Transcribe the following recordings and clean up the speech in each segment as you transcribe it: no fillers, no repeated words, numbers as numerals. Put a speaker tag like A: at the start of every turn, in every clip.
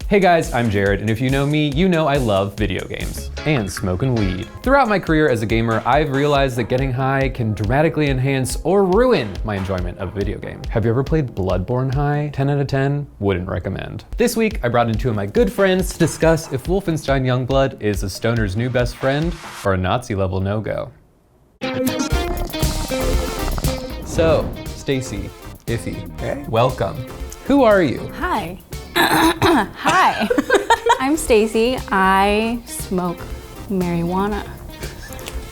A: Hey guys, I'm Jared, and if you know me, you know I love video games and smoking weed. Throughout my career as a gamer, I've realized that getting high can dramatically enhance or ruin my enjoyment of a video game. Have you ever played Bloodborne high? 10 out of 10, wouldn't recommend. This week, I brought in two of my good friends to discuss if Wolfenstein Youngblood is a stoner's new best friend or a Nazi-level no-go. So, Stacy, Iffy,
B: hey.
A: Welcome. Who are you?
C: Hi. Hi. I'm Stacy. I smoke marijuana.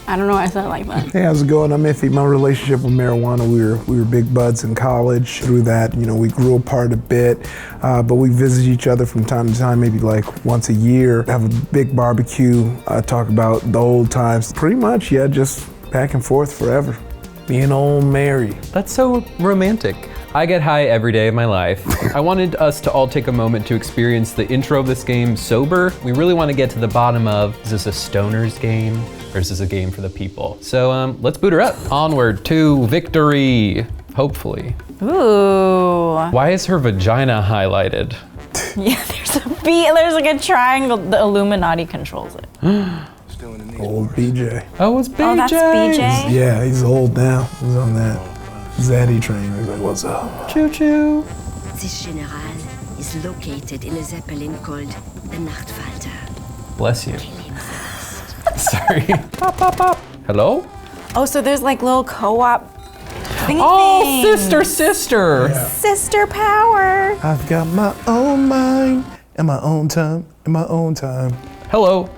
C: I don't know why I said it like that.
B: Hey, how's it going? I'm Iffy. My relationship with marijuana, we were big buds in college. Through that, we grew apart a bit, but we visit each other from time to time, maybe like once a year. Have a big barbecue, talk about the old times. Pretty much, yeah, just back and forth forever. Me and old Mary.
A: That's so romantic. I get high every day of my life. I wanted us to all take a moment to experience the intro of this game sober. We really want to get to the bottom of, is this a stoner's game or is this a game for the people? So let's boot her up. Onward to victory, hopefully.
C: Ooh.
A: Why is her vagina highlighted?
C: Yeah, there's a B, there's like a triangle. The Illuminati controls it.
B: Old BJ.
A: Oh, it's BJ.
C: Oh, that's BJ?
B: Yeah, he's old now. He's on that Zaddy train. He's like, what's up?
A: Choo choo.
D: This general is located in a zeppelin called the Nachtfalter.
A: Bless you.
D: Kill him first.
A: Sorry. Pop, pop, pop. Hello?
C: Oh, so there's like little co-op thingy
A: Oh,
C: things.
A: sister.
B: Yeah.
C: Sister power.
B: I've got my own mind and my own time and my own time.
A: Hello.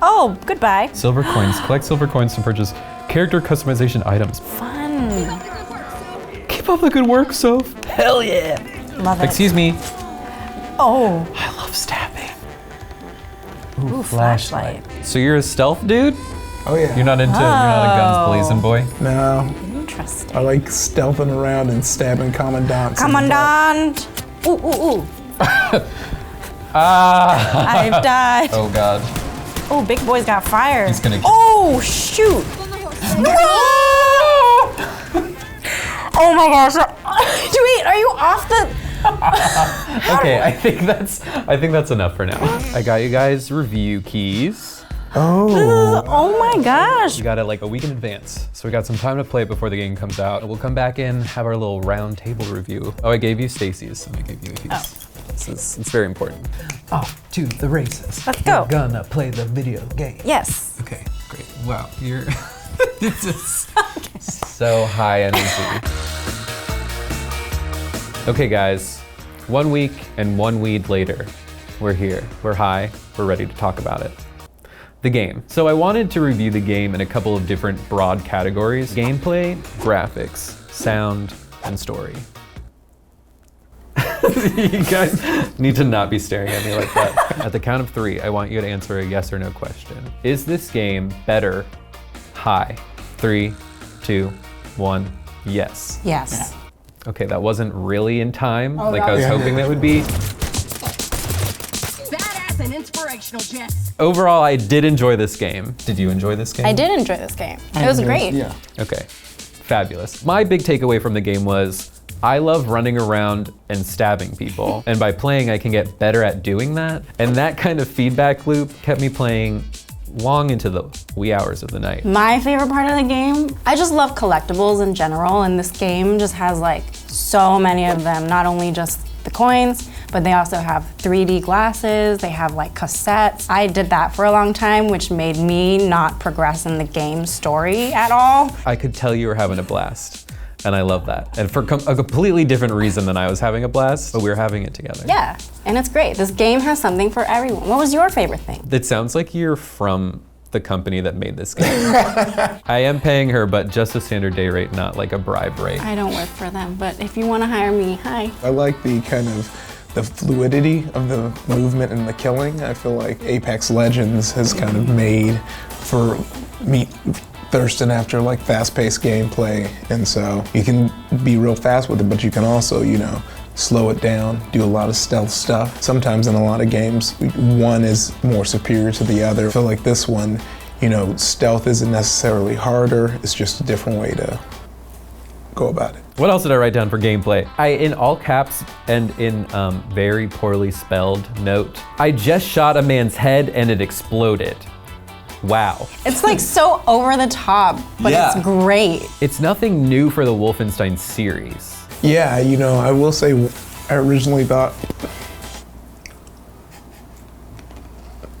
C: Oh, goodbye.
A: Silver coins. Collect silver coins to purchase character customization items.
C: Fun.
A: Keep up the good work, Soph. Hell yeah.
C: Love it.
A: Excuse me.
C: Oh.
A: I love stabbing.
C: Ooh, flashlight.
A: So you're a stealth dude?
B: Oh yeah.
A: You're not a guns blazing boy?
B: No,
C: Interesting.
B: I like stealthing around and stabbing commandants.
C: Commandant. Ooh, ooh, ooh.
A: Ah.
C: I've died.
A: Oh God.
C: Oh, big boy's got fire.
A: He's gonna.
C: Oh, shoot. Oh my gosh. Wait, are you off the...
A: Okay, I think that's enough for now. I got you guys review keys.
B: Oh.
C: Oh my gosh.
A: We got it like a week in advance, so we got some time to play it before the game comes out. We'll come back in, have our little round table review. Oh, I gave you Stacy's, and I gave you Iffy's. It's very important. Off to the races.
C: Let's go.
A: We're gonna play the video game.
C: Yes.
A: Okay, great. Wow, you're this is so high energy. Okay guys, 1 week and 1 weed later, we're here, we're high, we're ready to talk about it. The game. So I wanted to review the game in a couple of different broad categories: gameplay, graphics, sound, and story. You guys need to not be staring at me like that. At the count of 3, I want you to answer a yes or no question. Is this game better high? 3, 2, 1, yes.
C: Yes.
A: Okay, that wasn't really in time, like
C: no.
A: I was hoping that would be.
D: Badass and inspirational, Jess.
A: Overall, I did enjoy this game. Did you enjoy this game?
C: I did enjoy this game. It was great.
B: Yeah.
A: Okay, fabulous. My big takeaway from the game was, I love running around and stabbing people. And by playing, I can get better at doing that. And that kind of feedback loop kept me playing long into the wee hours of the night.
C: My favorite part of the game, I just love collectibles in general, and this game just has like so many of them, not only just the coins, but they also have 3D glasses, they have like cassettes. I did that for a long time, which made me not progress in the game story at all.
A: I could tell you were having a blast. And I love that. And for a completely different reason than I was having a blast, but we were having it together.
C: Yeah, and it's great. This game has something for everyone. What was your favorite thing?
A: It sounds like you're from the company that made this game. I am paying her, but just a standard day rate, not like a bribe rate.
C: I don't work for them, but if you want to hire me, hi.
B: I like the kind of the fluidity of the movement and the killing. I feel like Apex Legends has kind of made for me thirsting after like fast-paced gameplay, and so you can be real fast with it, but you can also, slow it down, do a lot of stealth stuff. Sometimes in a lot of games, one is more superior to the other. I feel like this one, stealth isn't necessarily harder, it's just a different way to go about it.
A: What else did I write down for gameplay? In all caps and in very poorly spelled note, I just shot a man's head and it exploded. Wow.
C: It's like so over the top, but
A: Yeah.
C: it's great.
A: It's nothing new for the Wolfenstein series.
B: Yeah, you know, I will say, I originally thought.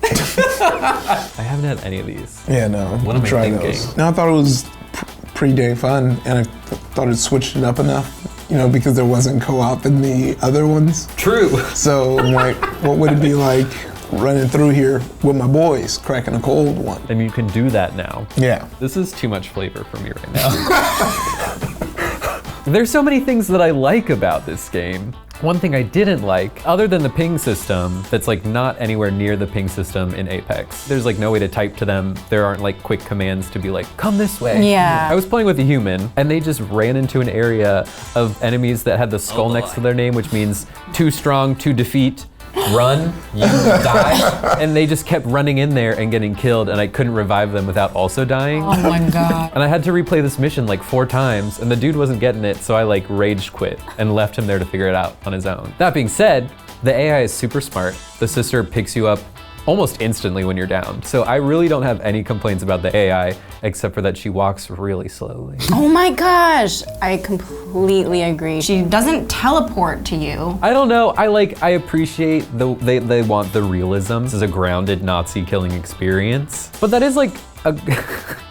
A: I haven't had any of these.
B: Yeah, no.
A: What am I
B: try
A: thinking?
B: those. No, I thought it was pretty dang fun, and I thought it switched it up enough, you know, because there wasn't co-op in the other ones.
A: True.
B: So I'm like, what would it be like running through here with my boys, cracking a cold one?
A: And you can do that now.
B: Yeah.
A: This is too much flavor for me right now. There's so many things that I like about this game. One thing I didn't like, other than the ping system, that's like not anywhere near the ping system in Apex. There's like no way to type to them. There aren't like quick commands to be like, come this way.
C: Yeah.
A: I was playing with a human and they just ran into an area of enemies that had the skull next to their name, which means too strong to defeat. Run, you die. And they just kept running in there and getting killed, and I couldn't revive them without also dying.
C: Oh my God.
A: And I had to replay this mission like 4 times, and the dude wasn't getting it, so I like rage quit and left him there to figure it out on his own. That being said, the AI is super smart. The sister picks you up almost instantly when you're down. So I really don't have any complaints about the AI, except for that she walks really slowly.
C: Oh my gosh, I completely agree. She doesn't teleport to you.
A: I don't know, I appreciate they want the realism. This is a grounded Nazi killing experience. But that is like a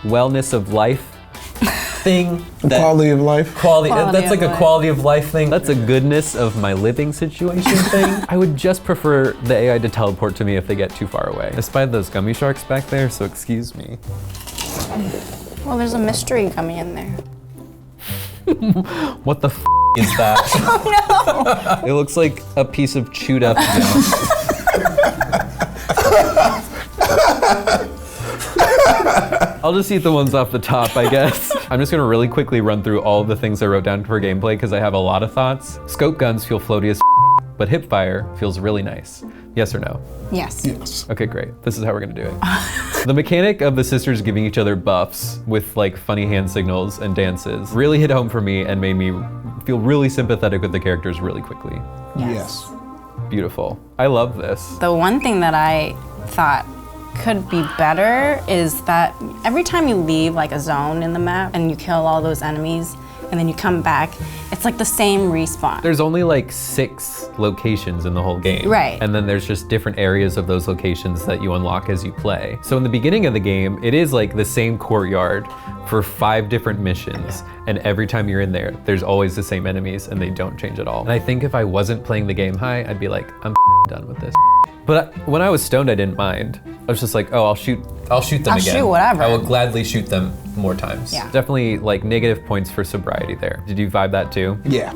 A: wellness of life thing.
B: Quality of life.
A: That's like
C: of
A: a
C: life.
A: quality of life thing. That's a goodness of my living situation thing. I would just prefer the AI to teleport to me if they get too far away. Despite those gummy sharks back there, so excuse me.
C: Well, there's a mystery gummy in there.
A: What the f is that? Oh no! It looks like a piece of chewed up junk. I'll just eat the ones off the top, I guess. I'm just gonna really quickly run through all of the things I wrote down for gameplay because I have a lot of thoughts. Scope guns feel floaty as but hip fire feels really nice. Yes or no?
C: Yes.
B: Yes.
A: Okay, great. This is how we're gonna do it. The mechanic of the sisters giving each other buffs with like funny hand signals and dances really hit home for me and made me feel really sympathetic with the characters really quickly.
B: Yes.
A: Beautiful. I love this.
C: The one thing that I thought could be better is that every time you leave like a zone in the map and you kill all those enemies and then you come back, it's like the same respawn.
A: There's only like 6 locations in the whole game.
C: Right.
A: And then there's just different areas of those locations that you unlock as you play. So in the beginning of the game, it is like the same courtyard for 5 different missions. And every time you're in there, there's always the same enemies and they don't change at all. And I think if I wasn't playing the game high, I'd be like, I'm done with this. But when I was stoned, I didn't mind. I was just like, oh, I'll shoot them
C: I'll
A: again.
C: shoot whatever.
A: I will gladly shoot them more times.
C: Yeah.
A: Definitely like negative points for sobriety there. Did you vibe that too?
B: Yeah.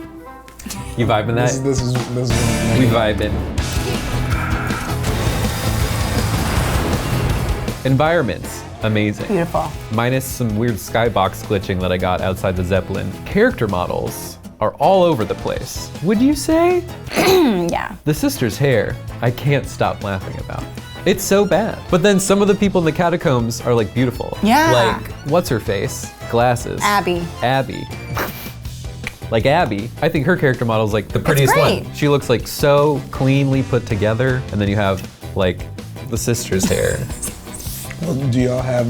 A: You vibing that?
B: This is
A: We vibing. Environments, amazing.
C: Beautiful.
A: Minus some weird skybox glitching that I got outside the Zeppelin. Character models are all over the place. Would you say?
C: Yeah.
A: The sister's hair, I can't stop laughing about. It's so bad. But then some of the people in the catacombs are like beautiful.
C: Yeah.
A: Like, what's her face? Glasses.
C: Abby.
A: Like Abby, I think her character model is like the prettiest
C: great.
A: one. She looks like so cleanly put together. And then you have like the sister's hair.
B: Well, do y'all have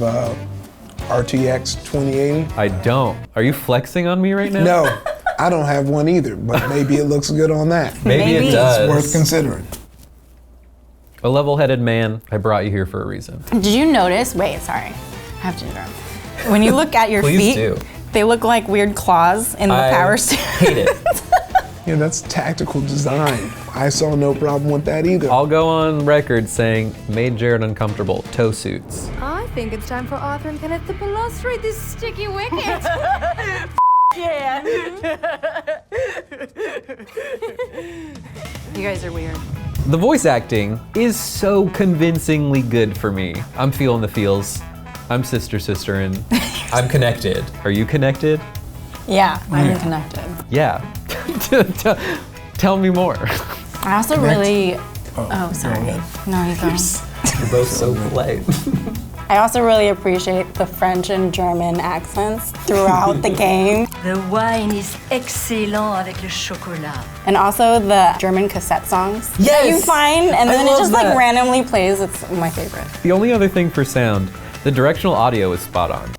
B: RTX 2080?
A: I don't. Are you flexing on me right now?
B: No, I don't have one either, but maybe it looks good on that.
A: Maybe
C: Maybe.
A: it does.
B: It's worth considering.
A: A level-headed man, I brought you here for a reason.
C: Did you notice? Wait, sorry. I have to interrupt. When you look at your
A: Please
C: feet,
A: do.
C: they look like weird claws in the power suit.
A: Hate it.
B: Yeah, that's tactical design. I saw no problem with that either.
A: I'll go on record saying, made Jared uncomfortable, toe suits.
E: I think it's time for Arthur and Kenneth to illustrate this sticky wicket. Yeah. You guys are weird.
A: The voice acting is so convincingly good for me. I'm feeling the feels. I'm sister and I'm connected. Are you connected?
C: Yeah, I'm connected.
A: Yeah. Tell me more.
C: I also really. Oh, sorry. No, you go.
A: You're both so polite.
C: I also really appreciate the French and German accents throughout the game.
D: The wine is excellent avec le chocolat.
C: And also the German cassette songs that you
A: Yes!
C: find, and
A: I
C: then it
A: love
C: just
A: that.
C: like randomly plays. It's my favorite.
A: The only other thing for sound, the directional audio is spot on.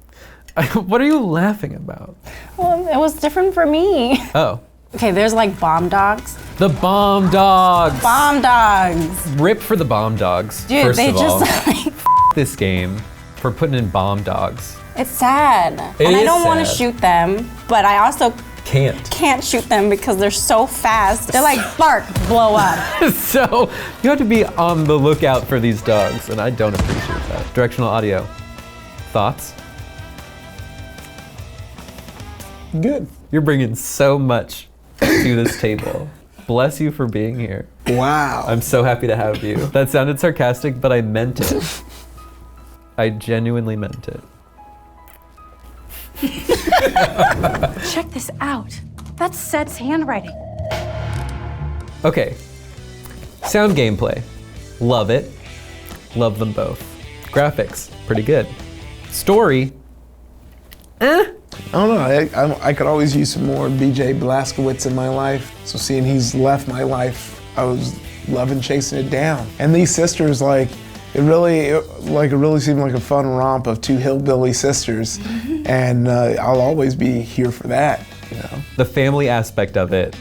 A: What are you laughing about?
C: Well, it was different for me.
A: Oh.
C: Okay, there's like bomb dogs.
A: The bomb dogs!
C: Bomb dogs.
A: Rip for the bomb dogs,
C: Dude,
A: first
C: they
A: of all.
C: just like,
A: This game for putting in bomb dogs.
C: it's sad.
A: It
C: and I
A: is
C: don't want to
A: sad.
C: shoot them, but I also can't shoot them because they're so fast. They're like bark, blow up.
A: So you have to be on the lookout for these dogs, and I don't appreciate that. Directional audio. Thoughts?
B: Good.
A: You're bringing so much to this table. Bless you for being here.
B: Wow.
A: I'm so happy to have you. That sounded sarcastic, but I meant it. I genuinely meant it.
E: Check this out. That's Seth's handwriting.
A: Okay. Sound gameplay. Love it. Love them both. Graphics, pretty good. Story,
B: I don't know. I could always use some more B.J. Blazkowicz in my life. So seeing he's left my life, I was loving chasing it down. And these sisters, like, it really seemed like a fun romp of two hillbilly sisters. And I'll always be here for that, you know.
A: the family aspect of it.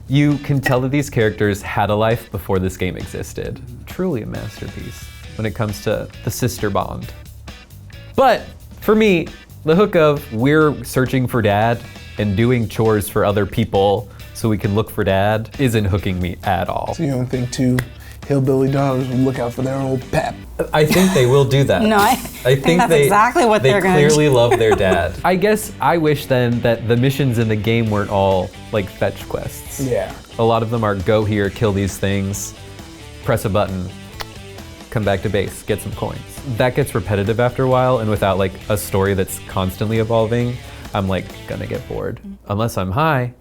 A: You can tell that these characters had a life before this game existed. Truly a masterpiece when it comes to the sister bond. But for me, the hook of we're searching for dad and doing chores for other people so we can look for dad isn't hooking me at all.
B: So you don't think two hillbilly daughters will look out for their old pep?
A: I think they will do that.
C: No, I think that's exactly what they're gonna do.
A: They clearly love their dad. I guess I wish then that the missions in the game weren't all like fetch quests.
B: Yeah.
A: A lot of them are go here, kill these things, press a button, come back to base, get some coins. That gets repetitive after a while, and without like a story that's constantly evolving, I'm like gonna get bored. Unless I'm high,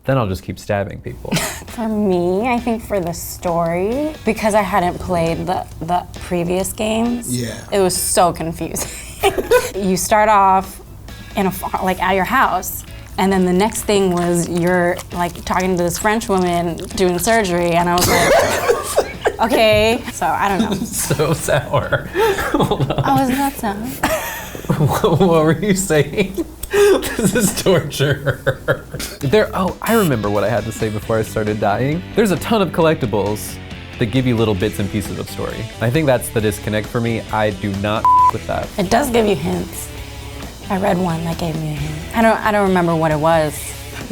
A: then I'll just keep stabbing people.
C: For me, I think for the story, because I hadn't played the previous games,
B: Yeah.
C: it was so confusing. You start off in like at your house, and then the next thing was you're like talking to this French woman doing surgery, and I was like, okay, so I don't know.
A: So sour. Hold on.
C: Oh, isn't that sound?
A: What were you saying? This is torture. I remember what I had to say before I started dying. There's a ton of collectibles that give you little bits and pieces of story. I think that's the disconnect for me. I do not with that.
C: It does give you hints. I read one that gave me a hint. I don't remember what it was,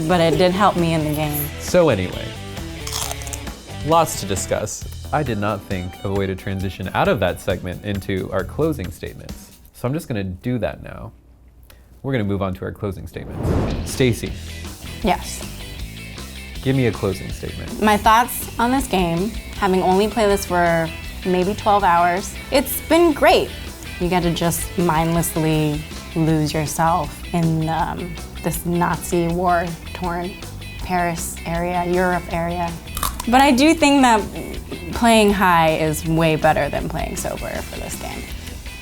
C: but it did help me in the game.
A: So anyway, lots to discuss. I did not think of a way to transition out of that segment into our closing statements. So I'm just gonna do that now. We're gonna move on to our closing statements. Stacy,
C: Yes.
A: give me a closing statement.
C: My thoughts on this game, having only played this for maybe 12 hours, it's been great. You get to just mindlessly lose yourself in this Nazi war-torn Paris area, Europe area. But I do think that playing high is way better than playing sober for this game.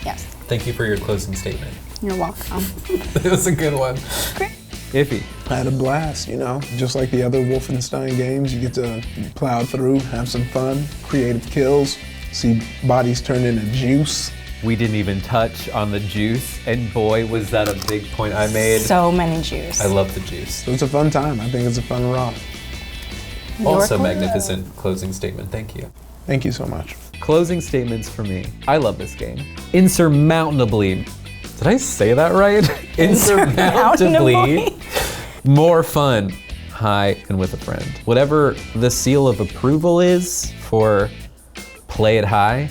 C: Yes,
A: Thank you for your closing statement.
C: you're welcome.
A: It was a good one.
C: Great.
A: Iffy.
B: I had a blast, you know. Just like the other Wolfenstein games, you get to plow through, have some fun, creative kills, see bodies turn into juice.
A: We didn't even touch on the juice, and boy, was that a big point I made.
C: So many juice.
A: I love the juice.
B: So it's a fun time. I think it's a fun romp.
A: Also
C: Your
A: magnificent closing statement, thank you.
B: Thank you so much.
A: Closing statements for me. I love this game. Insurmountably, did I say that right? Insurmountably more fun, high and with a friend. Whatever the seal of approval is for play it high,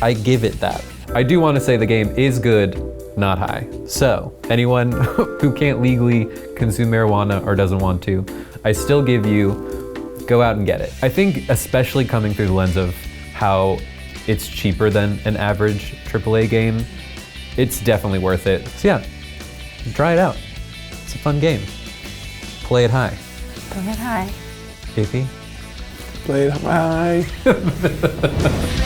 A: I give it that. I do want to say the game is good, not high. So anyone who can't legally consume marijuana or doesn't want to, I still give you, go out and get it. I think especially coming through the lens of how it's cheaper than an average AAA game, it's definitely worth it. So yeah, try it out. It's a fun game. Play it high.
C: Play it high.
A: Iffy?
B: Play it high.